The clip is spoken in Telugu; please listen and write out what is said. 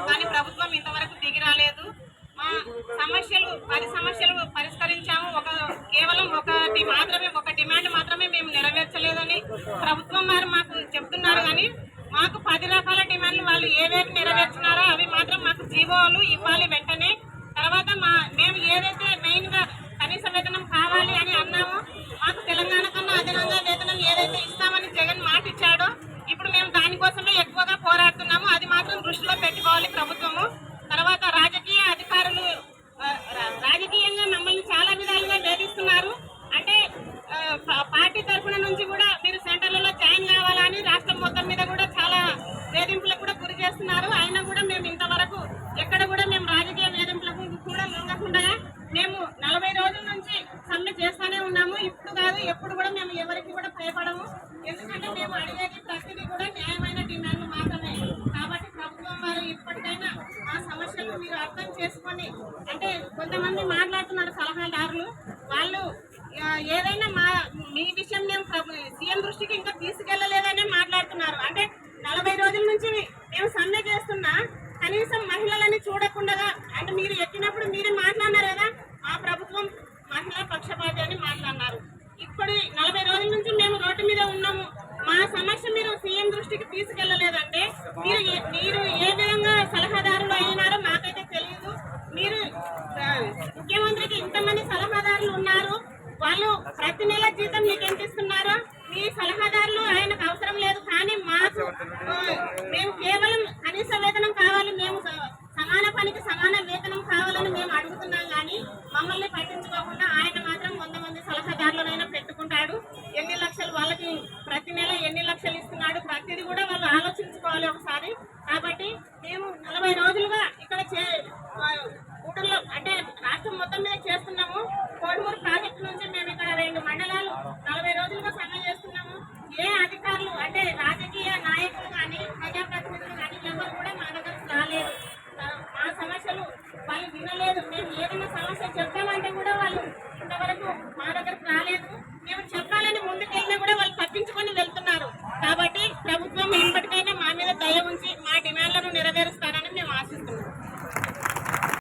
కానీ ప్రభుత్వం ఇంతవరకు దిగి రాలేదు. మా సమస్యలు 10 సమస్యలు పరిష్కరించాము. కేవలం ఒక డిమాండ్ మాత్రమే మేము నెరవేర్చలేదని ప్రభుత్వం వారు మాకు చెప్తున్నారు. కానీ మాకు 10 రకాల డిమాండ్లు వాళ్ళు ఏవేవి నెరవేర్చినారో అవి మాత్రం మాకు జీవోలు ఇవ్వాలి వెంటనే. తర్వాత మేము ఏదైతే మెయిన్గా కనీస వేతనం కావాలి అని అన్నామో, మాకు తెలంగాణ కన్నా అదనంగా వేతనం ఏదైతే ఇస్తామని జగన్ మాట ఇచ్చాడో ఇప్పుడు మేము దానికోసమే ఎక్కువగా పోరాడుతున్నాము. అది మాత్రం దృష్టిలో పెట్టుకోవాలి ప్రభుత్వము. తర్వాత రాజకీయ అధికారులు రాజకీయంగా మమ్మల్ని చాలా విధాలుగా వేధిస్తున్నారు. అంటే పార్టీ తరఫున నుంచి కూడా మీరు సెంటర్లలో జాయిన్ కావాలని రాష్ట్రం మొత్తం మీద కూడా చాలా వేధింపులకు కూడా గురి చేస్తున్నారు. అయినా కూడా మేము ఇంతవరకు ఎక్కడ కూడా మేము రాజకీయ వేధింపులకు కూడా లొంగకుండా మేము 40 రోజుల నుంచి సమ్మె చేస్తూనే ఉన్నాము. ఇప్పుడు కాదు ఎప్పుడు కూడా మేము ఎవరికి కూడా భయపడము. ఎందుకంటే మేము అడిగేది ప్రతిదీ కూడా న్యాయమైన డిమాండ్లు మాత్రమే. కాబట్టి ప్రభుత్వం వారు ఇప్పటికైనా ఆ సమస్యలు మీరు అర్థం చేసుకొని, అంటే కొంతమంది మాట్లాడుతున్నారు సలహాదారులు, వాళ్ళు ఏదైనా మీ విషయం మేము సీఎం దృష్టికి ఇంకా తీసుకెళ్లలేదనే మాట్లాడుతున్నారు. అంటే 40 రోజుల నుంచి మేము సమ్మె చేస్తున్నా కనీసం మహిళలని చూడకుండా, అంటే మీరు ఎక్కినప్పుడు మీరే మాట్లాడినారు కదా, ఆ ప్రభుత్వం మహిళా పక్షపాతి అని మాట్లాడినారు. ఇప్పుడు 40 రోజుల నుంచి మేము రోడ్డు మీద ఉన్నాము. మా సమస్య మీరు సీఎం దృష్టికి తీసుకెళ్లలేదంటే మీరు ఏ విధంగా సలహాదారులు అయినారో మాకైతే తెలియదు. మీరు ముఖ్యమంత్రికి ఇంతమంది సలహాదారులు ఉన్నారు, వాళ్ళు ప్రతి నెల జీతం మీకు ఎంత ఇస్తున్నారు,